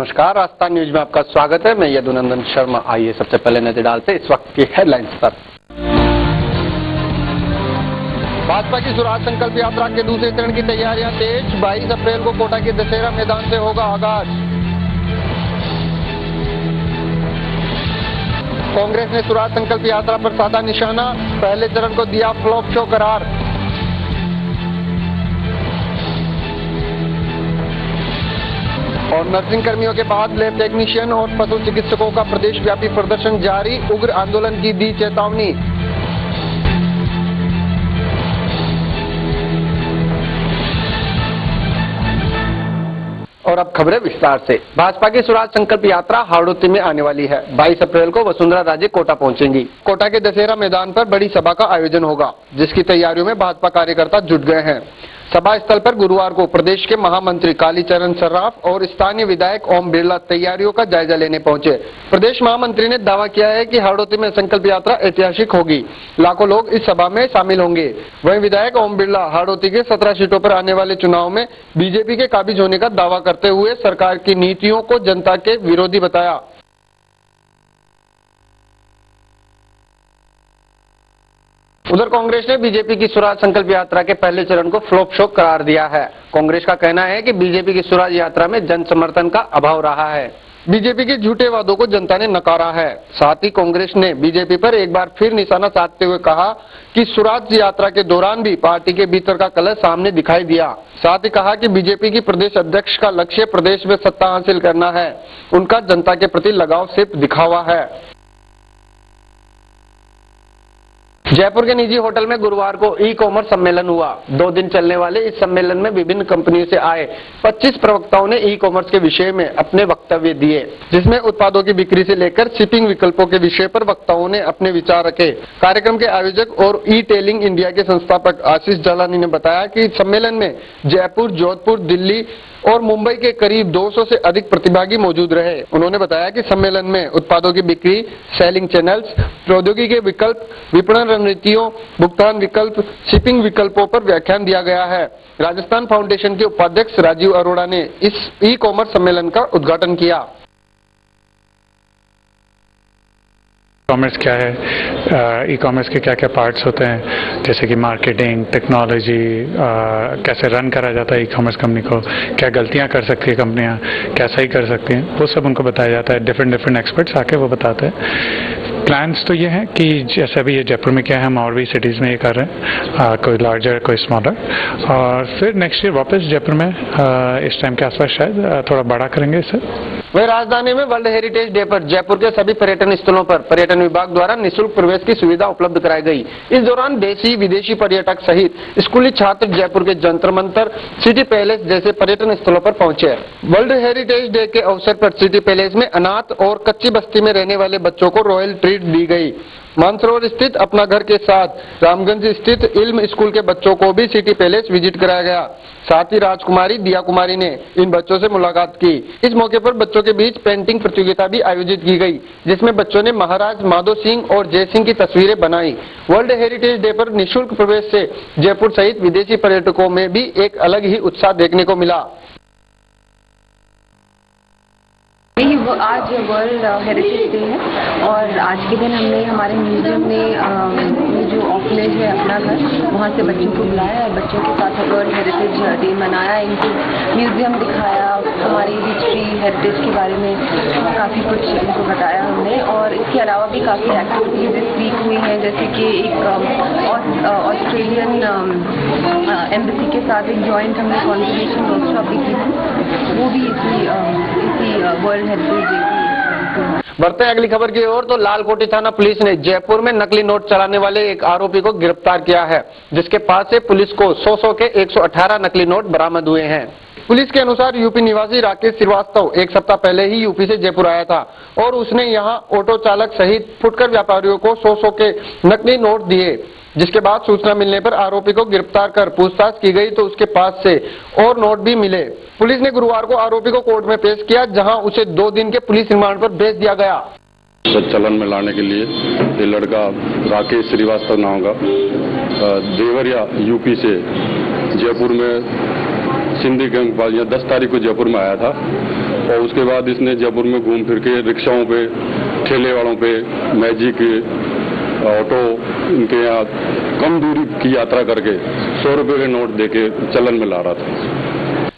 नमस्कार, आस्था न्यूज में आपका स्वागत है। मैं यदुनंदन शर्मा। आइए सबसे पहले नजर डालते इस वक्त की हेडलाइंस पर। भाजपा की स्वराज संकल्प यात्रा के दूसरे चरण की तैयारियां तेज। 22 अप्रैल को कोटा के दशहरा मैदान से होगा आगाज। कांग्रेस ने स्वराज संकल्प यात्रा पर साधा निशाना, पहले चरण को दिया फ्लॉप शो करार। और नर्सिंग कर्मियों के बाद लैब टेक्नीशियन और पशु चिकित्सकों का प्रदेश व्यापी प्रदर्शन जारी, उग्र आंदोलन की दी चेतावनी। और अब खबरें विस्तार से। भाजपा की स्वराज संकल्प यात्रा हाड़ौती में आने वाली है। 22 अप्रैल को वसुंधरा राजे कोटा पहुंचेंगी। कोटा के दशहरा मैदान पर बड़ी सभा का आयोजन होगा, जिसकी तैयारियों में भाजपा कार्यकर्ता जुट गए हैं। सभा स्थल पर गुरुवार को प्रदेश के महामंत्री कालीचरण सर्राफ और स्थानीय विधायक ओम बिरला तैयारियों का जायजा लेने पहुंचे। प्रदेश महामंत्री ने दावा किया है कि हाड़ौती में संकल्प यात्रा ऐतिहासिक होगी, लाखों लोग इस सभा में शामिल होंगे। वहीं विधायक ओम बिरला हाड़ौती के 17 सीटों पर आने वाले चुनाव में बीजेपी के काबिज होने का दावा करते हुए सरकार की नीतियों को जनता के विरोधी बताया। उधर कांग्रेस ने बीजेपी की स्वराज संकल्प यात्रा के पहले चरण को फ्लॉप शो करार दिया है। कांग्रेस का कहना है कि बीजेपी की स्वराज यात्रा में जन समर्थन का अभाव रहा है। बीजेपी के झूठे वादों को जनता ने नकारा है। साथ ही कांग्रेस ने बीजेपी पर एक बार फिर निशाना साधते हुए कहा कि स्वराज यात्रा के दौरान भी पार्टी के भीतर का कलह सामने दिखाई दिया। साथ ही कहा कि बीजेपी की प्रदेश अध्यक्ष का लक्ष्य प्रदेश में सत्ता हासिल करना है, उनका जनता के प्रति लगाव सिर्फ दिखावा है। जयपुर के निजी होटल में गुरुवार को ई कॉमर्स सम्मेलन हुआ। 2 दिन चलने वाले इस सम्मेलन में विभिन्न कंपनियों से आए 25 प्रवक्ताओं ने ई कॉमर्स के विषय में अपने वक्तव्य दिए, जिसमें उत्पादों की बिक्री से लेकर शिपिंग विकल्पों के विषय पर वक्ताओं ने अपने विचार रखे। कार्यक्रम के आयोजक और ई टेलिंग इंडिया के संस्थापक आशीष जालानी ने बताया कि सम्मेलन में जयपुर, जोधपुर, दिल्ली और मुंबई के करीब 200 से अधिक प्रतिभागी मौजूद रहे। उन्होंने बताया कि सम्मेलन में उत्पादों की बिक्री, सेलिंग चैनल्स, प्रौद्योगिकी के विकल्प, विपणन रणनीतियों, भुगतान विकल्प, शिपिंग विकल्पों पर व्याख्यान दिया गया है। राजस्थान फाउंडेशन के उपाध्यक्ष राजीव अरोड़ा ने इस ई कॉमर्स सम्मेलन का उद्घाटन किया। कॉमर्स क्या है, ई कॉमर्स के क्या क्या पार्ट्स होते हैं, जैसे कि मार्केटिंग, टेक्नोलॉजी, कैसे रन करा जाता है ई कॉमर्स कंपनी को, क्या गलतियां कर सकती है कंपनियां, क्या सही कर सकती हैं, वो सब उनको बताया जाता है। डिफरेंट एक्सपर्ट्स आके वो बताते हैं। प्लान्स तो ये हैं कि जैसे अभी ये जयपुर में क्या है, हम और भी सिटीज़ में ये कर रहे हैं, कोई लार्जर कोई स्मॉलर, और फिर नेक्स्ट ईयर वापस जयपुर में इस टाइम के आसपास शायद थोड़ा बड़ा करेंगे इसे। वही राजधानी में वर्ल्ड हेरिटेज डे पर जयपुर के सभी पर्यटन स्थलों पर पर्यटन विभाग द्वारा निःशुल्क प्रवेश की सुविधा उपलब्ध कराई गई। इस दौरान देशी विदेशी पर्यटक सहित स्कूली छात्र जयपुर के जंतर मंतर, सिटी पैलेस जैसे पर्यटन स्थलों पर पहुंचे। वर्ल्ड हेरिटेज डे के अवसर पर सिटी पैलेस में अनाथ और कच्ची बस्ती में रहने वाले बच्चों को रॉयल ट्रीट दी गई। मानसरोवर स्थित अपना घर के साथ रामगंज स्थित इल्म स्कूल के बच्चों को भी सिटी पैलेस विजिट कराया गया। साथ ही राजकुमारी दिया कुमारी ने इन बच्चों से मुलाकात की। इस मौके पर बच्चों के बीच पेंटिंग प्रतियोगिता भी आयोजित की गई, जिसमें बच्चों ने महाराज माधो सिंह और जय सिंह की तस्वीरें बनाई। वर्ल्ड हेरिटेज डे पर निःशुल्क प्रवेश से जयपुर सहित विदेशी पर्यटकों में भी एक अलग ही उत्साह देखने को मिला। आज वर्ल्ड हेरिटेज डे है और आज के दिन हमने हमारे म्यूजियम में जो ऑर्फनेज है अपना घर, वहाँ से बच्चों को बुलाया और बच्चों के साथ वर्ल्ड हेरिटेज डे मनाया, इनको म्यूजियम दिखाया, हमारी हिस्ट्री हेरिटेज के बारे में काफ़ी कुछ इनको बताया हमने। और इसके अलावा भी काफ़ी एक्टिविटीज इस वीक हुई हैं, जैसे कि एक ऑस्ट्रेलियन एम्बेसी के साथ एक जॉइंट हमने कॉन्वर्सेशन वर्कशॉप भी की थी, वो भी इसी वर्ल्ड हेरिटेज डे की। बढ़ते हैं अगली खबर की ओर तो लालकोटी थाना पुलिस ने जयपुर में नकली नोट चलाने वाले एक आरोपी को गिरफ्तार किया है, जिसके पास से पुलिस को 100 के 118 नकली नोट बरामद हुए हैं। पुलिस के अनुसार यूपी निवासी राकेश श्रीवास्तव एक सप्ताह पहले ही यूपी से जयपुर आया था और उसने यहां ऑटो चालक सहित फुटकर व्यापारियों को 100 के नकली नोट दिए, जिसके बाद सूचना मिलने पर आरोपी को गिरफ्तार कर पूछताछ की गई तो उसके पास से और नोट भी मिले। पुलिस ने गुरुवार को आरोपी को कोर्ट में पेश किया, जहां उसे 2 दिन के पुलिस रिमांड पर भेज दिया गया। चलन में लाने के लिए ये लड़का राकेश श्रीवास्तव नाम का देवरिया यूपी से जयपुर में सिंधी गैंग 10 तारीख को जयपुर में आया था और उसके बाद इसने जयपुर में घूम फिर के रिक्शाओं पे, ठेले वालों पे, मैजिक, ऑटो, इनके यहाँ कम दूरी की यात्रा करके 100 रुपये के नोट देके चलन में ला रहा था।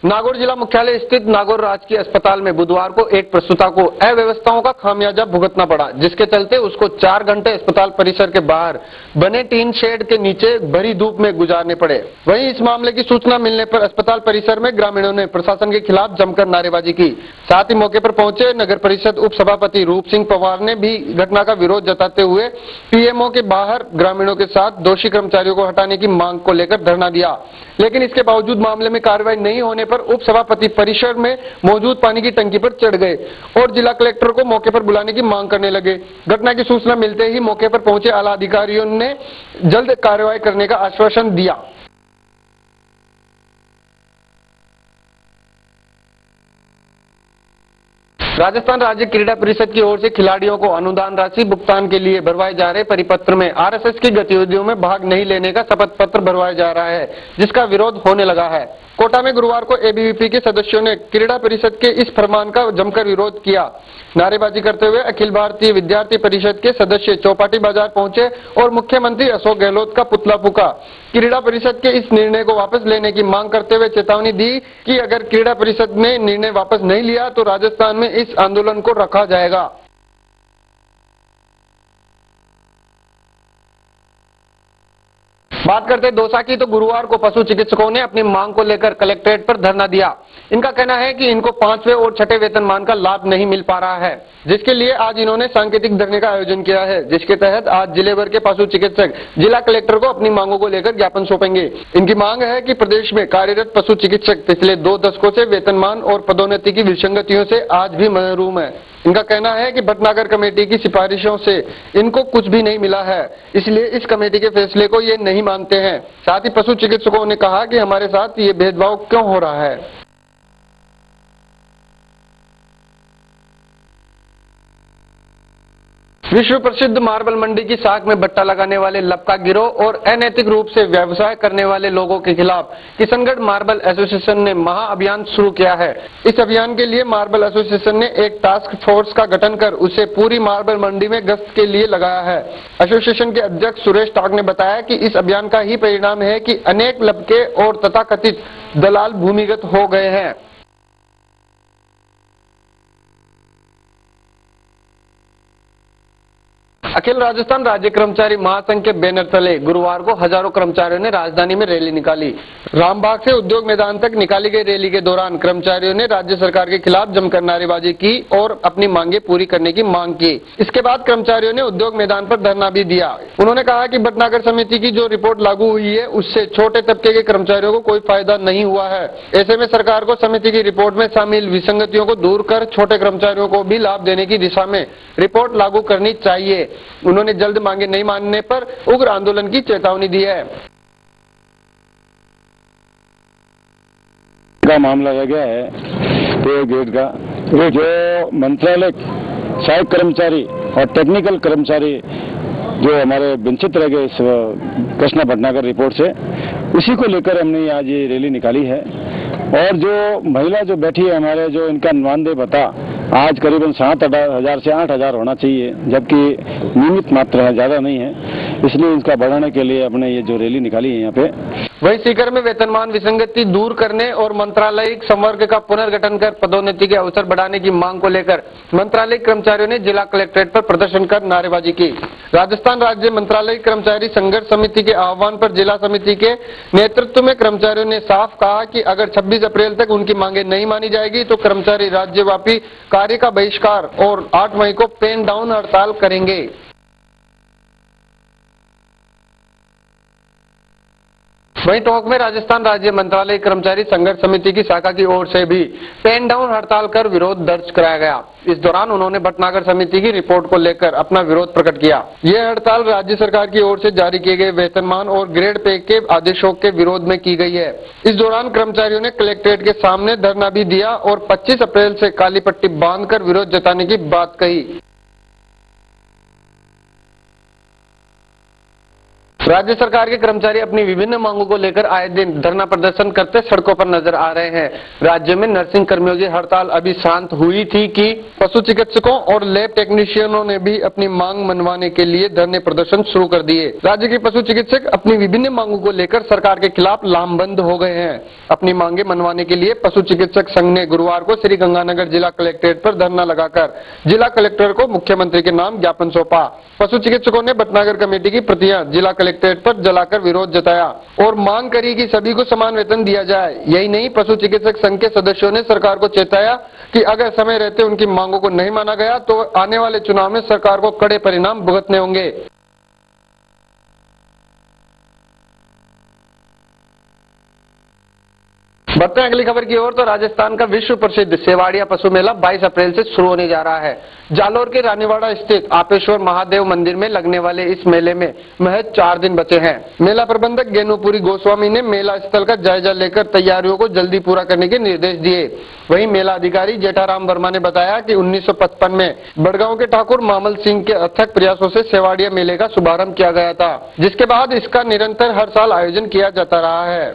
नागौर जिला मुख्यालय स्थित नागौर राजकीय अस्पताल में बुधवार को एक प्रसूता को अव्यवस्थाओं का खामियाजा भुगतना पड़ा, जिसके चलते उसको 4 घंटे अस्पताल परिसर के बाहर बने टीन शेड के नीचे भरी धूप में गुजारने पड़े। वहीं इस मामले की सूचना मिलने पर अस्पताल परिसर में ग्रामीणों ने प्रशासन के खिलाफ जमकर नारेबाजी की। साथ ही मौके पर पहुंचे नगर परिषद उप सभापति रूप सिंह पवार ने भी घटना का विरोध जताते हुए पीएमओ के बाहर ग्रामीणों के साथ दोषी कर्मचारियों को हटाने की मांग को लेकर धरना दिया। लेकिन इसके बावजूद मामले में कार्रवाई नहीं होने पर उप सभापति परिसर में मौजूद पानी की टंकी पर चढ़ गए और जिला कलेक्टर को मौके पर बुलाने की मांग करने लगे। घटना की सूचना मिलते ही मौके पर पहुंचे आला अधिकारियों ने जल्द कार्रवाई करने का आश्वासन दिया। राजस्थान राज्य क्रीड़ा परिषद की ओर से खिलाड़ियों को अनुदान राशि भुगतान के लिए भरवाए जा रहे परिपत्र में आरएसएस की गतिविधियों में भाग नहीं लेने का शपथ पत्र भरवाया जा रहा है, जिसका विरोध होने लगा है। कोटा में गुरुवार को एबीवीपी के सदस्यों ने क्रीड़ा परिषद के इस फरमान का जमकर विरोध किया। नारेबाजी करते हुए अखिल भारतीय विद्यार्थी परिषद के सदस्य चौपाटी बाजार पहुंचे और मुख्यमंत्री अशोक गहलोत का पुतला फूका। क्रीड़ा परिषद के इस निर्णय को वापस लेने की मांग करते हुए चेतावनी दी कि अगर क्रीड़ा परिषद ने निर्णय वापस नहीं लिया तो राजस्थान में इस आंदोलन को रखा जाएगा। बात करते दौसा की तो गुरुवार को पशु चिकित्सकों ने अपनी मांग को लेकर कलेक्ट्रेट पर धरना दिया। इनका कहना है कि इनको 5वें और 6ठे वेतनमान का लाभ नहीं मिल पा रहा है, जिसके लिए आज इन्होंने सांकेतिक धरने का आयोजन किया है, जिसके तहत आज जिले भर के पशु चिकित्सक जिला कलेक्टर को अपनी मांगों को लेकर ज्ञापन सौंपेंगे। इनकी मांग है कि प्रदेश में कार्यरत पशु चिकित्सक पिछले 2 दशकों से वेतनमान और पदोन्नति की विसंगतियों से आज भी महरूम है। इनका कहना है कि भटनागर कमेटी की सिफारिशों से इनको कुछ भी नहीं मिला है, इसलिए इस कमेटी के फैसले को ये नहीं मानते हैं। साथ ही पशु चिकित्सकों ने कहा कि हमारे साथ ये भेदभाव क्यों हो रहा है। विश्व प्रसिद्ध मार्बल मंडी की साख में भट्टा लगाने वाले लपका गिरोह और अनैतिक रूप से व्यवसाय करने वाले लोगों के खिलाफ किशनगढ़ मार्बल एसोसिएशन ने महाअभियान शुरू किया है। इस अभियान के लिए मार्बल एसोसिएशन ने एक टास्क फोर्स का गठन कर उसे पूरी मार्बल मंडी में गश्त के लिए लगाया है। एसोसिएशन के अध्यक्ष सुरेश टाक ने बताया कि इस अभियान का ही परिणाम है कि अनेक लपके और तथाकथित दलाल भूमिगत हो गए हैं। अखिल राजस्थान राज्य कर्मचारी महासंघ के बैनर तले गुरुवार को हजारों कर्मचारियों ने राजधानी में रैली निकाली। रामबाग से उद्योग मैदान तक निकाली गई रैली के दौरान कर्मचारियों ने राज्य सरकार के खिलाफ जमकर नारेबाजी की और अपनी मांगे पूरी करने की मांग की। इसके बाद कर्मचारियों ने उद्योग मैदान पर धरना भी दिया। उन्होंने कहा कि भटनागर समिति की जो रिपोर्ट लागू हुई है उससे छोटे तबके के कर्मचारियों को कोई फायदा नहीं हुआ है। ऐसे में सरकार को समिति की रिपोर्ट में शामिल विसंगतियों को दूर कर छोटे कर्मचारियों को भी लाभ देने की दिशा में रिपोर्ट लागू करनी चाहिए। उन्होंने जल्द मांगे नहीं मानने पर उग्र आंदोलन की चेतावनी दी है। का मामला रह गया है पे गेट का, जो मंत्रालय सहायक कर्मचारी और टेक्निकल कर्मचारी जो हमारे वंचित रह गए इस कृष्णा भटनागर रिपोर्ट से, उसी को लेकर हमने आज ये रैली निकाली है। और जो महिला जो बैठी है हमारे, जो इनका मानदेय भत्ता आज करीबन 7,000 से 8,000 होना चाहिए, जबकि नियमित मात्रा है, ज्यादा नहीं है, इसलिए इसका बढ़ाने के लिए अपने ये जो रैली निकाली है यहाँ पे। वहीं सीकर में वेतनमान विसंगति दूर करने और मंत्रालयिक संवर्ग का पुनर्गठन कर पदोन्नति के अवसर बढ़ाने की मांग को लेकर मंत्रालयिक कर्मचारियों ने जिला कलेक्ट्रेट पर प्रदर्शन कर नारेबाजी की। राजस्थान राज्य मंत्रालयिक कर्मचारी संघर्ष समिति के आह्वान पर जिला समिति के नेतृत्व में कर्मचारियों ने साफ कहा कि अगर 26 अप्रैल तक उनकी मांगे नहीं मानी जाएगी तो कर्मचारी राज्यव्यापी कार्य का बहिष्कार और 8 मई को पेन डाउन हड़ताल करेंगे। वहीं टोंक में राजस्थान राज्य मंत्रालय कर्मचारी संघर्ष समिति की शाखा की ओर से भी पेन डाउन हड़ताल कर विरोध दर्ज कराया गया। इस दौरान उन्होंने भटनागर समिति की रिपोर्ट को लेकर अपना विरोध प्रकट किया। यह हड़ताल राज्य सरकार की ओर से जारी किए गए वेतनमान और ग्रेड पे के आदेशों के विरोध में की गई है। इस दौरान कर्मचारियों ने कलेक्ट्रेट के सामने धरना भी दिया और 25 अप्रैल से काली पट्टी बांधकर विरोध जताने की बात कही। राज्य सरकार के कर्मचारी अपनी विभिन्न मांगों को लेकर आए दिन धरना प्रदर्शन करते सड़कों पर नजर आ रहे हैं। राज्य में नर्सिंग कर्मियों की हड़ताल अभी शांत हुई थी कि पशु चिकित्सकों और लैब टेक्नीशियनों ने भी अपनी मांग मनवाने के लिए धरने प्रदर्शन शुरू कर दिए। राज्य के पशु चिकित्सक अपनी विभिन्न मांगों को लेकर सरकार के खिलाफ लामबंद हो गए हैं। अपनी मांगे मनवाने के लिए पशु चिकित्सक संघ ने गुरुवार को श्री गंगानगर जिला कलेक्ट्रेट पर धरना लगाकर जिला कलेक्टर को मुख्यमंत्री के नाम ज्ञापन सौंपा। पशु चिकित्सकों ने भटनागर कमेटी की प्रतियां जिला कलेक्ट्रेट पर जलाकर विरोध जताया और मांग करी कि सभी को समान वेतन दिया जाए। यही नहीं, पशु चिकित्सक संघ के सदस्यों ने सरकार को चेताया कि अगर समय रहते उनकी मांगों को नहीं माना गया तो आने वाले चुनाव में सरकार को कड़े परिणाम भुगतने होंगे। बढ़ते हैं अगली खबर की ओर। तो राजस्थान का विश्व प्रसिद्ध सेवाड़िया पशु मेला 22 अप्रैल से शुरू होने जा रहा है। जालोर के रानीवाड़ा स्थित आपेश्वर महादेव मंदिर में लगने वाले इस मेले में महज 4 दिन बचे हैं। मेला प्रबंधक गेनुपुरी गोस्वामी ने मेला स्थल का जायजा लेकर तैयारियों को जल्दी पूरा करने के निर्देश दिए। वहीं मेला अधिकारी जेठाराम वर्मा ने बताया कि 1955 में बड़गांव के ठाकुर मामल सिंह के अथक प्रयासों से सेवाड़िया मेले का शुभारंभ किया गया था, जिसके बाद इसका निरंतर हर साल आयोजन किया जाता रहा है।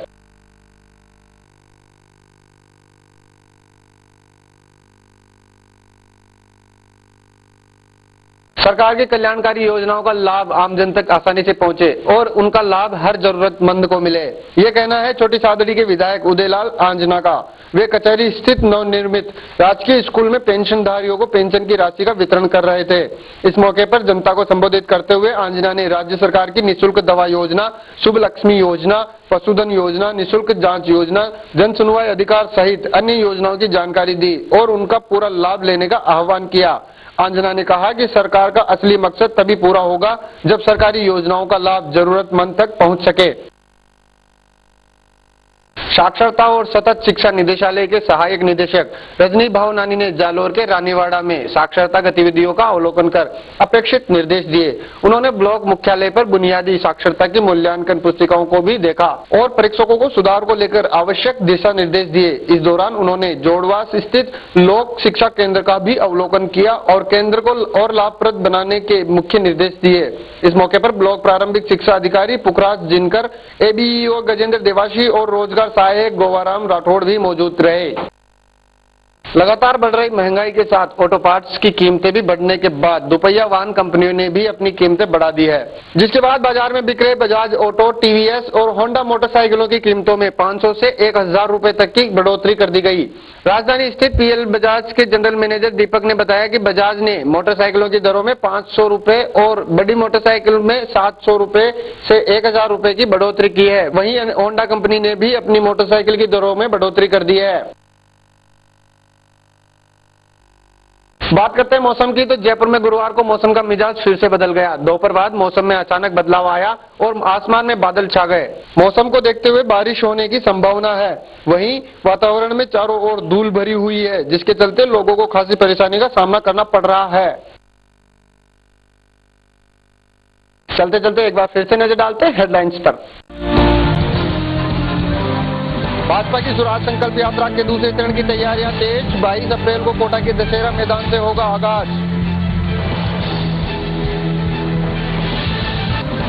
सरकार की कल्याणकारी योजनाओं का लाभ आमजन तक आसानी से पहुंचे और उनका लाभ हर जरूरतमंद को मिले, ये कहना है छोटी सादड़ी के विधायक उदयलाल आंजना का। वे कचहरी स्थित नवनिर्मित राजकीय स्कूल में पेंशनधारियों को पेंशन की राशि का वितरण कर रहे थे। इस मौके पर जनता को संबोधित करते हुए आंजना ने राज्य सरकार की निःशुल्क दवा योजना, शुभ लक्ष्मी योजना, पशुधन योजना, निःशुल्क जांच योजना, जन सुनवाई अधिकार सहित अन्य योजनाओं की जानकारी दी और उनका पूरा लाभ लेने का आह्वान किया। आंजना ने कहा कि सरकार का असली मकसद तभी पूरा होगा जब सरकारी योजनाओं का लाभ जरूरतमंद तक पहुंच सके। साक्षरता और सतत शिक्षा निदेशालय के सहायक निदेशक रजनी भावनानी ने जालोर के रानीवाड़ा में साक्षरता गतिविधियों का अवलोकन कर अपेक्षित निर्देश दिए। उन्होंने ब्लॉक मुख्यालय पर बुनियादी साक्षरता की मूल्यांकन पुस्तिकाओं को भी देखा और परीक्षकों को सुधार को लेकर आवश्यक दिशा निर्देश दिए। इस दौरान उन्होंने जोड़वास स्थित लोक शिक्षा केंद्र का भी अवलोकन किया और केंद्र को और लाभप्रद बनाने के मुख्य निर्देश दिए। इस मौके पर ब्लॉक प्रारंभिक शिक्षा अधिकारी पुखराज जिनकर, एबीईओ गजेंद्र देवाशी और रोजगार सहायक गोवाराम राठौड़ भी मौजूद रहे। लगातार बढ़ रही महंगाई के साथ ऑटो पार्ट्स की कीमतें भी बढ़ने के बाद दोपहिया वाहन कंपनियों ने भी अपनी कीमतें बढ़ा दी है, जिसके बाद बाजार में बिक रहे बजाज ऑटो, टीवीएस और होंडा मोटरसाइकिलों की कीमतों में 500 से 1000 रुपए तक की बढ़ोतरी कर दी गई। राजधानी स्थित पीएल बजाज के जनरल मैनेजर दीपक ने बताया कि बजाज ने मोटरसाइकिलों की दरों में 500 रुपए और बड़ी मोटरसाइकिल में 700 रुपए से 1000 रुपए की बढ़ोतरी की है। वहीं होंडा कंपनी ने भी अपनी मोटरसाइकिल की दरों में बढ़ोतरी कर दी है। बात करते हैं मौसम की। तो जयपुर में गुरुवार को मौसम का मिजाज फिर से बदल गया। दोपहर बाद मौसम में अचानक बदलाव आया और आसमान में बादल छा गए। मौसम को देखते हुए बारिश होने की संभावना है। वहीं वातावरण में चारों ओर धूल भरी हुई है, जिसके चलते लोगों को खासी परेशानी का सामना करना पड़ रहा है। चलते चलते एक बार फिर से नजर डालते हैं हेडलाइंस पर। भाजपा की स्वराज संकल्प यात्रा के दूसरे चरण की तैयारियां तेज। 22 अप्रैल को कोटा के दशहरा मैदान से होगा आगाज।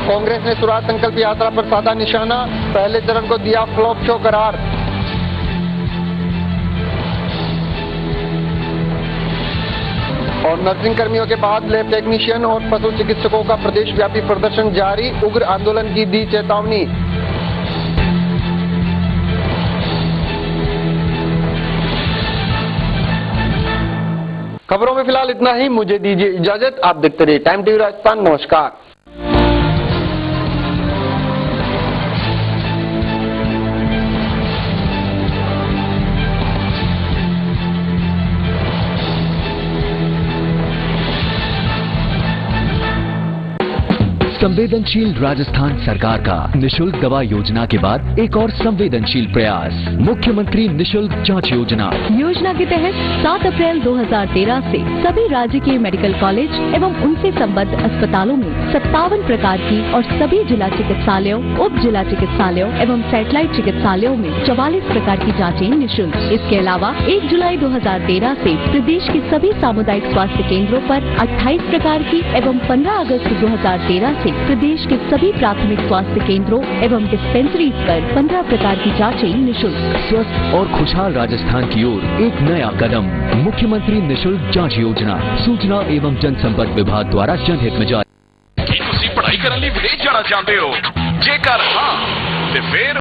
कांग्रेस ने स्वराज संकल्प यात्रा पर साधा निशाना, पहले चरण को दिया फ्लॉप शो करार। और नर्सिंग कर्मियों के बाद लैब टेक्नीशियन और पशु चिकित्सकों का प्रदेश व्यापी प्रदर्शन जारी, उग्र आंदोलन की दी चेतावनी। खबरों में फिलहाल इतना ही। मुझे दीजिए इजाजत। आप देखते रहिए टाइम टीवी राजस्थान। नमस्कार। संवेदनशील राजस्थान सरकार का निशुल्क दवा योजना के बाद एक और संवेदनशील प्रयास, मुख्यमंत्री निशुल्क जांच योजना। योजना के तहत 7 अप्रैल 2013 से सभी राज्य के मेडिकल कॉलेज एवं उनसे संबद्ध अस्पतालों में 57 प्रकार की और सभी जिला चिकित्सालयों, उप जिला चिकित्सालयों एवं सैटेलाइट चिकित्सालयों में 44 प्रकार की जाँचें निःशुल्क। इसके अलावा 1 जुलाई 2013 से प्रदेश के सभी सामुदायिक स्वास्थ्य केंद्रों पर 28 प्रकार की एवं 15 अगस्त 2013 से से प्रदेश के सभी प्राथमिक स्वास्थ्य केंद्रों एवं डिस्पेंसरीज पर 15 प्रकार की जांचें निःशुल्क। स्वस्थ और खुशहाल राजस्थान की ओर एक नया कदम। मुख्यमंत्री निशुल्क जांच योजना सूचना एवं जनसंपर्क विभाग द्वारा जनहित में जारी। ਕੀ ਤੁਸੀਂ ਪੜ੍ਹਾਈ ਕਰਨ ਲਈ ਵਿਦੇਸ਼ ਜਾਣਾ ਚਾਹੁੰਦੇ ਹੋ? ਜੇਕਰ ਹਾਂ ਤੇ ਫਿਰ